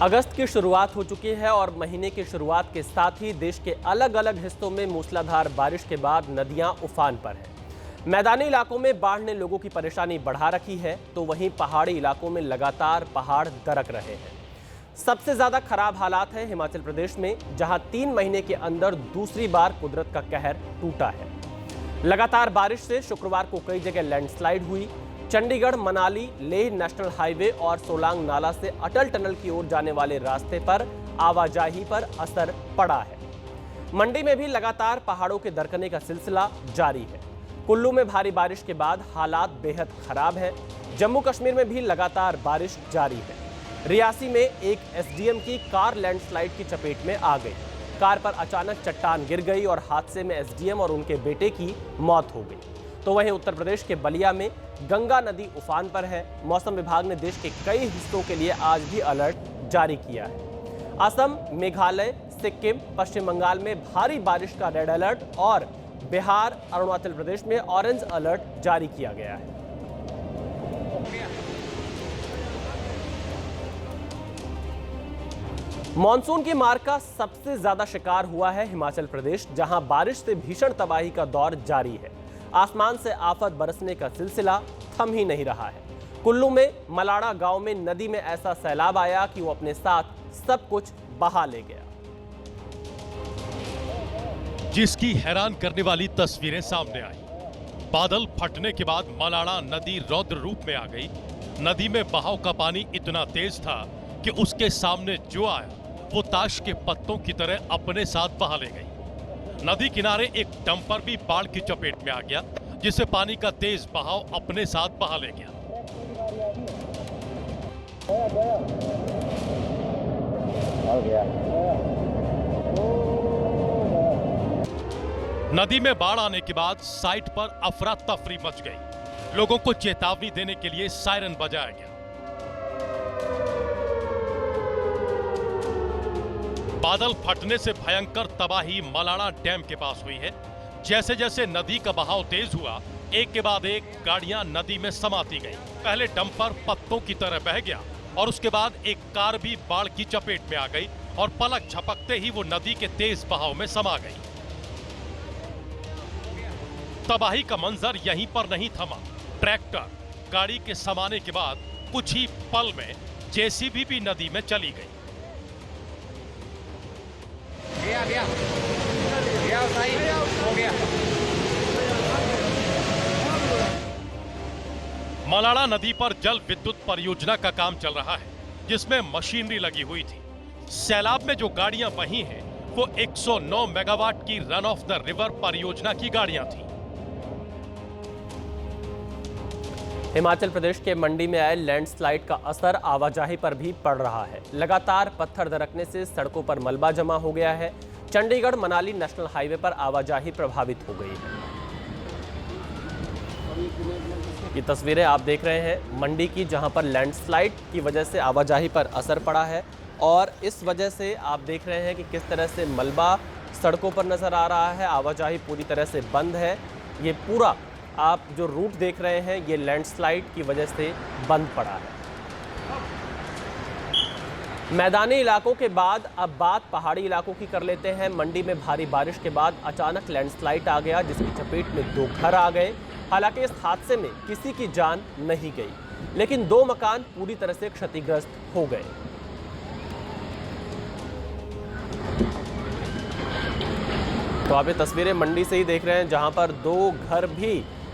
अगस्त की शुरुआत हो चुकी है और महीने की शुरुआत के साथ ही देश के अलग अलग हिस्सों में मूसलाधार बारिश के बाद नदियां उफान पर हैं। मैदानी इलाकों में बाढ़ ने लोगों की परेशानी बढ़ा रखी है, तो वहीं पहाड़ी इलाकों में लगातार पहाड़ दरक रहे हैं। सबसे ज्यादा खराब हालात हैं हिमाचल प्रदेश में, जहां 3 महीने के अंदर दूसरी बार कुदरत का कहर टूटा है। लगातार बारिश से शुक्रवार को कई जगह लैंडस्लाइड हुई। चंडीगढ़ मनाली लेह नेशनल हाईवे और सोलांग नाला से अटल टनल की ओर जाने वाले रास्ते पर आवाजाही पर असर पड़ा है। मंडी में भी लगातार पहाड़ों के दरकने का सिलसिला जारी है। कुल्लू में भारी बारिश के बाद हालात बेहद खराब हैं। जम्मू कश्मीर में भी लगातार बारिश जारी है। रियासी में एक एसडीएम की कार लैंडस्लाइड की चपेट में आ गई। कार पर अचानक चट्टान गिर गई और हादसे में एसडीएम और उनके बेटे की मौत हो गई। तो वहीं उत्तर प्रदेश के बलिया में गंगा नदी उफान पर है। मौसम विभाग ने देश के कई हिस्सों के लिए आज भी अलर्ट जारी किया है। असम, मेघालय, सिक्किम, पश्चिम बंगाल में भारी बारिश का रेड अलर्ट और बिहार, अरुणाचल प्रदेश में ऑरेंज अलर्ट जारी किया गया है। मॉनसून की मार का सबसे ज्यादा शिकार हुआ है हिमाचल प्रदेश, जहां बारिश से भीषण तबाही का दौर जारी है। आसमान से आफत बरसने का सिलसिला थम ही नहीं रहा है। कुल्लू में मलाड़ा गांव में नदी में ऐसा सैलाब आया कि वो अपने साथ सब कुछ बहा ले गया, जिसकी हैरान करने वाली तस्वीरें सामने आई। बादल फटने के बाद मलाड़ा नदी रौद्र रूप में आ गई। नदी में बहाव का पानी इतना तेज था कि उसके सामने जो आया वो ताश के पत्तों की तरह अपने साथ बहा ले गई। नदी किनारे एक डंपर भी बाढ़ की चपेट में आ गया, जिसे पानी का तेज बहाव अपने साथ बहा ले गया। नदी में बाढ़ आने के बाद साइट पर अफरा तफरी मच गई। लोगों को चेतावनी देने के लिए सायरन बजाया गया। बादल फटने से भयंकर तबाही मलाड़ा डैम के पास हुई है। जैसे जैसे नदी का बहाव तेज हुआ, एक के बाद एक गाड़ियां नदी में समाती गई। पहले डंपर पत्तों की तरह बह गया और उसके बाद एक कार भी बाढ़ की चपेट में आ गई और पलक झपकते ही वो नदी के तेज बहाव में समा गई। तबाही का मंजर यहीं पर नहीं थमा। ट्रैक्टर गाड़ी के समाने के बाद कुछ ही पल में जेसीबी भी नदी में चली गई। गया हो गया। मलाड़ा नदी पर जल विद्युत परियोजना का काम चल रहा है, जिसमें मशीनरी लगी हुई थी। सैलाब में जो गाड़ियां बही हैं, वो 109 मेगावाट की रन ऑफ द रिवर परियोजना की गाड़ियां थी। हिमाचल प्रदेश के मंडी में आए लैंडस्लाइड का असर आवाजाही पर भी पड़ रहा है। लगातार पत्थर दरकने से सड़कों पर मलबा जमा हो गया है। चंडीगढ़ मनाली नेशनल हाईवे पर आवाजाही प्रभावित हो गई है। ये तस्वीरें आप देख रहे हैं मंडी की, जहां पर लैंडस्लाइड की वजह से आवाजाही पर असर पड़ा है और इस वजह से आप देख रहे हैं कि किस तरह से मलबा सड़कों पर नजर आ रहा है। आवाजाही पूरी तरह से बंद है। ये पूरा आप जो रूट देख रहे हैं, ये लैंडस्लाइड की वजह से बंद पड़ा है। मैदानी इलाकों के बाद अब बात पहाड़ी इलाकों की कर लेते हैं। मंडी में भारी बारिश के बाद अचानक लैंडस्लाइड आ गया, जिसकी चपेट में 2 घर आ गए। हालांकि इस हादसे में किसी की जान नहीं गई, लेकिन 2 मकान पूरी तरह से क्षतिग्रस्त हो गए। तो आप ये तस्वीरें मंडी से ही देख रहे हैं, जहां पर 2 घर भी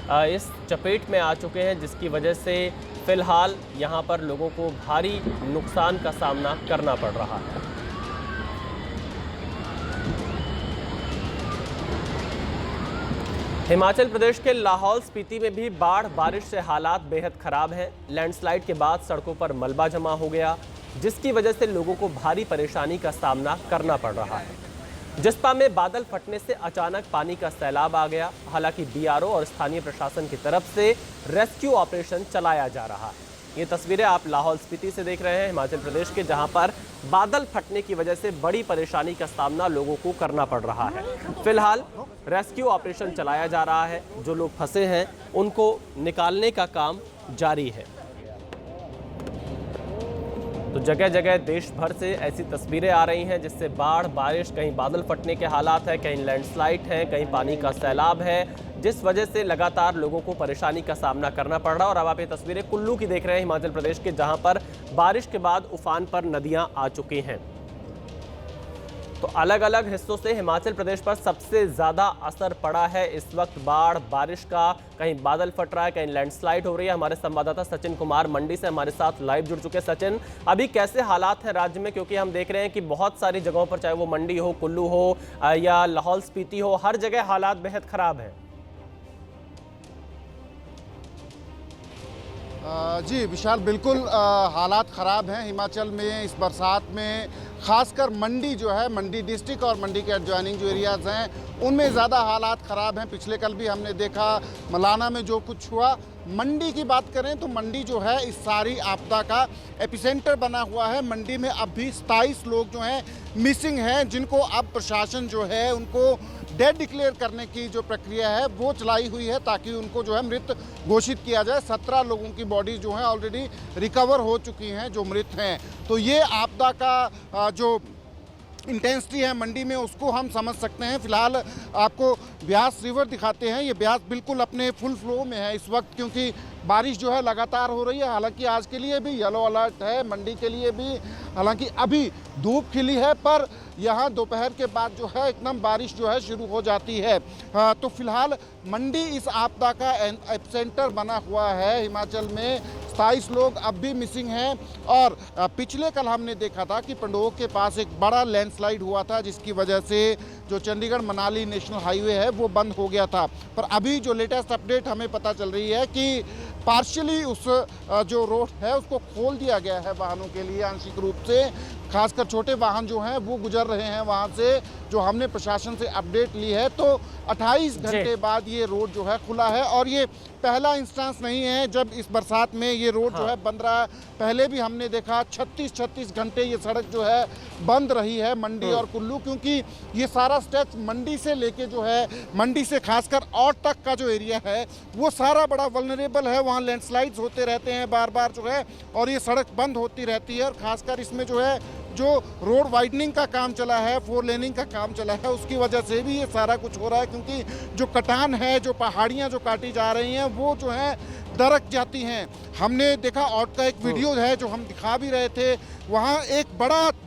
इस चपेट में आ चुके हैं, जिसकी वजह से फिलहाल यहां पर लोगों को भारी नुकसान का सामना करना पड़ रहा है। हिमाचल प्रदेश के लाहौल स्पीति में भी बाढ़ बारिश से हालात बेहद खराब हैं। लैंडस्लाइड के बाद सड़कों पर मलबा जमा हो गया, जिसकी वजह से लोगों को भारी परेशानी का सामना करना पड़ रहा है। जिस्पा में बादल फटने से अचानक पानी का सैलाब आ गया। हालांकि बीआरओ और स्थानीय प्रशासन की तरफ से रेस्क्यू ऑपरेशन चलाया जा रहा है। ये तस्वीरें आप लाहौल स्पीति से देख रहे हैं, हिमाचल प्रदेश के, जहां पर बादल फटने की वजह से बड़ी परेशानी का सामना लोगों को करना पड़ रहा है। फिलहाल रेस्क्यू ऑपरेशन चलाया जा रहा है। जो लोग फंसे हैं उनको निकालने का काम जारी है। तो जगह जगह देश भर से ऐसी तस्वीरें आ रही हैं जिससे बाढ़, बारिश, कहीं बादल फटने के हालात हैं, कहीं लैंडस्लाइड है, कहीं पानी का सैलाब है, जिस वजह से लगातार लोगों को परेशानी का सामना करना पड़ रहा है। और अब आप ये तस्वीरें कुल्लू की देख रहे हैं, हिमाचल प्रदेश के, जहां पर बारिश के बाद उफान पर नदियां आ चुकी हैं। तो अलग अलग हिस्सों से हिमाचल प्रदेश पर सबसे ज्यादा असर पड़ा है इस वक्त बाढ़, बारिश का। कहीं बादल फट रहा है, कहीं लैंडस्लाइड हो रही है। हमारे संवाददाता सचिन कुमार मंडी से हमारे साथ लाइव जुड़ चुके हैं। सचिन, अभी कैसे हालात हैं राज्य में, क्योंकि हम देख रहे हैं कि बहुत सारी जगहों पर, चाहे वो मंडी हो, कुल्लू हो या लाहौल स्पीति हो, हर जगह हालात बेहद खराब है। जी विशाल, बिल्कुल हालात ख़राब हैं हिमाचल में इस बरसात में। ख़ासकर मंडी जो है, मंडी डिस्ट्रिक्ट और मंडी के एडजॉइनिंग जो एरियाज़ हैं उनमें ज़्यादा हालात ख़राब हैं। पिछले कल भी हमने देखा मलाना में जो कुछ हुआ। मंडी की बात करें तो मंडी जो है इस सारी आपदा का एपिसेंटर बना हुआ है। मंडी में अब भी 27 लोग जो हैं मिसिंग हैं, जिनको अब प्रशासन जो है उनको डेड डिक्लेयर करने की जो प्रक्रिया है वो चलाई हुई है, ताकि उनको जो है मृत घोषित किया जाए। 17 लोगों की बॉडी जो है ऑलरेडी रिकवर हो चुकी हैं जो मृत हैं। तो ये आपदा का जो इंटेंसिटी है मंडी में उसको हम समझ सकते हैं। फिलहाल आपको ब्यास रिवर दिखाते हैं। ये ब्यास बिल्कुल अपने फुल फ्लो में है इस वक्त, क्योंकि बारिश जो है लगातार हो रही है। हालांकि आज के लिए भी येलो अलर्ट है, मंडी के लिए भी। हालांकि अभी धूप खिली है, पर यहाँ दोपहर के बाद जो है एकदम बारिश जो है शुरू हो जाती है। तो फिलहाल मंडी इस आपदा का एपिसेंटर बना हुआ है हिमाचल में। 27 लोग अब भी मिसिंग हैं। और पिछले कल हमने देखा था कि पंडोह के पास एक बड़ा लैंडस्लाइड हुआ था, जिसकी वजह से जो चंडीगढ़ मनाली नेशनल हाईवे है वो बंद हो गया था। पर अभी जो लेटेस्ट अपडेट हमें पता चल रही है कि पार्शियली उस जो रोड है उसको खोल दिया गया है वाहनों के लिए आंशिक रूप से। खासकर छोटे वाहन जो हैं वो गुजर रहे हैं वहाँ से, जो हमने प्रशासन से अपडेट ली है। तो 28 घंटे बाद ये रोड जो है खुला है, और ये पहला इंस्टेंस नहीं है जब इस बरसात में ये रोड जो है बंद रहा है। पहले भी हमने देखा 36 घंटे ये सड़क जो है बंद रही है मंडी और कुल्लू, क्योंकि ये सारा स्ट्रेच मंडी से लेके जो है, मंडी से खासकर औट तक का जो एरिया है वो सारा बड़ा वल्नरेबल है। वहाँ लैंडस्लाइड्स होते रहते हैं बार बार जो है, और ये सड़क बंद होती रहती है। और खासकर इसमें जो है जो रोड वाइडनिंग का काम चला है, 4 लेनिंग का काम चला है, उसकी वजह से भी ये सारा कुछ हो रहा है। क्योंकि जो कटान है, जो पहाड़ियाँ जो काटी जा रही हैं वो जो है दरक जाती हैं। हमने देखा औट का एक वीडियो है जो हम दिखा भी रहे थे। वहाँ एक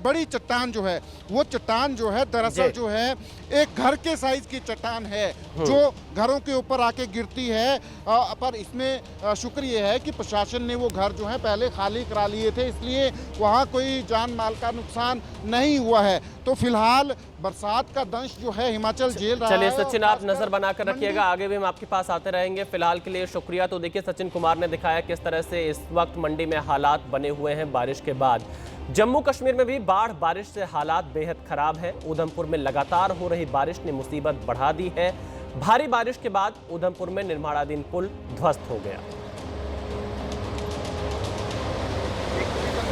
बड़ी चट्टान जो है, वो चट्टान जो है दरअसल जो है एक घर के साइज की चट्टान है जो घरों के ऊपर आके गिरती है। पर इसमें शुक्र ये है कि प्रशासन ने वो घर जो है पहले खाली करा लिए थे, इसलिए वहाँ कोई जान माल का नुकसान नहीं हुआ है। तो फिलहाल बरसात का दंश जो है हिमाचल झेल रहा है। चलिए सचिन, आप नजर बनाकर रखिएगा, आगे भी हम आपके पास आते रहेंगे। फिलहाल के लिए शुक्रिया। तो देखिए, सचिन कुमार ने दिखाया किस तरह से इस वक्त मंडी में हालात बने हुए हैं बारिश के बाद। जम्मू कश्मीर में भी बाढ़, बारिश से हालात बेहद खराब है। उधमपुर में लगातार हो रही बारिश ने मुसीबत बढ़ा दी है। भारी बारिश के बाद उधमपुर में निर्माणाधीन पुल ध्वस्त हो गया।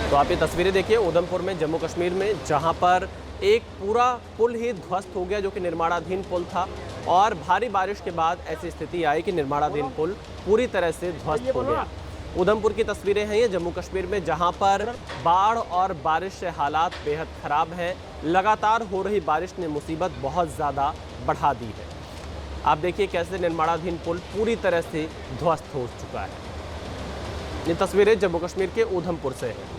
तो आप ये तस्वीरें देखिए उधमपुर में, जम्मू कश्मीर में, जहां पर एक पूरा पुल ही ध्वस्त हो गया जो कि निर्माणाधीन पुल था। और भारी बारिश के बाद ऐसी स्थिति आई कि निर्माणाधीन पुल पूरी तरह से ध्वस्त हो गया। उधमपुर की तस्वीरें हैं ये, जम्मू कश्मीर में, जहां पर बाढ़ और बारिश से हालात बेहद खराब हैं। लगातार हो रही बारिश ने मुसीबत बहुत ज़्यादा बढ़ा दी है। आप देखिए कैसे निर्माणाधीन पुल पूरी तरह से ध्वस्त हो चुका है। ये तस्वीरें जम्मू कश्मीर के उधमपुर से हैं।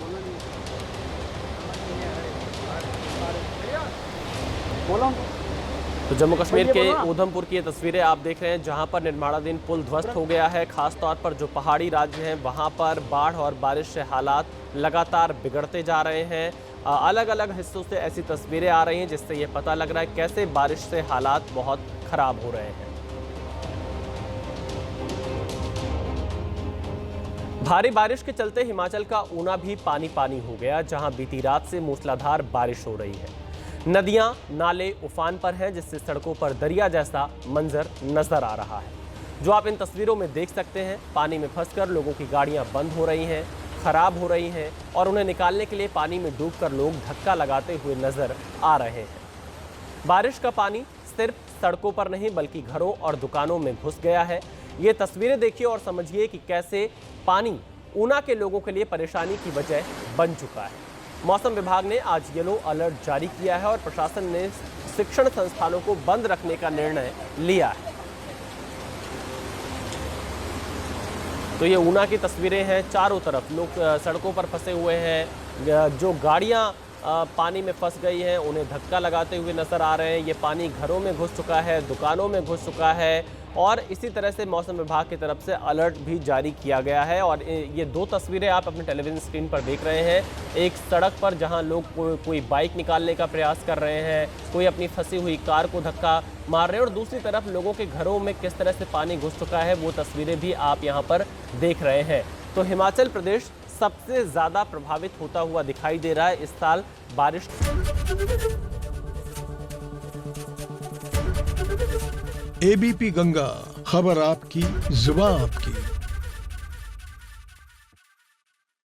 तो जम्मू कश्मीर के उधमपुर की ये तस्वीरें आप देख रहे हैं, जहां पर निर्माणाधीन पुल ध्वस्त हो गया है। खासतौर पर जो पहाड़ी राज्य हैं वहां पर बाढ़ और बारिश से हालात लगातार बिगड़ते जा रहे हैं। अलग अलग हिस्सों से ऐसी तस्वीरें आ रही हैं जिससे ये पता लग रहा है कैसे बारिश से हालात बहुत खराब हो रहे हैं। भारी बारिश के चलते हिमाचल का ऊना भी पानी पानी हो गया, जहां बीती रात से मूसलाधार बारिश हो रही है। नदियां, नाले उफान पर हैं, जिससे सड़कों पर दरिया जैसा मंजर नजर आ रहा है। जो आप इन तस्वीरों में देख सकते हैं, पानी में फंसकर लोगों की गाड़ियां बंद हो रही हैं, खराब हो रही हैं, और उन्हें निकालने के लिए पानी में डूबकर लोग धक्का लगाते हुए नजर आ रहे हैं। बारिश का पानी सिर्फ सड़कों पर नहीं बल्कि घरों और दुकानों में घुस गया है। ये तस्वीरें देखिए और समझिए कि कैसे पानी ऊना के लोगों के लिए परेशानी की वजह बन चुका है। मौसम विभाग ने आज येलो अलर्ट जारी किया है और प्रशासन ने शिक्षण संस्थानों को बंद रखने का निर्णय लिया है। तो ये ऊना की तस्वीरें हैं। चारों तरफ लोग सड़कों पर फंसे हुए हैं। जो गाड़ियां पानी में फंस गई हैं उन्हें धक्का लगाते हुए नजर आ रहे हैं। ये पानी घरों में घुस चुका है, दुकानों में घुस चुका है और इसी तरह से मौसम विभाग की तरफ से अलर्ट भी जारी किया गया है। और ये दो तस्वीरें आप अपने टेलीविजन स्क्रीन पर देख रहे हैं। एक सड़क पर जहां लोग कोई बाइक निकालने का प्रयास कर रहे हैं, कोई अपनी फंसी हुई कार को धक्का मार रहे हैं और दूसरी तरफ लोगों के घरों में किस तरह से पानी घुस चुका है वो तस्वीरें भी आप यहाँ पर देख रहे हैं। तो हिमाचल प्रदेश सबसे ज़्यादा प्रभावित होता हुआ दिखाई दे रहा है इस साल बारिश। एबीपी गंगा, खबर आपकी, जुबान आपकी।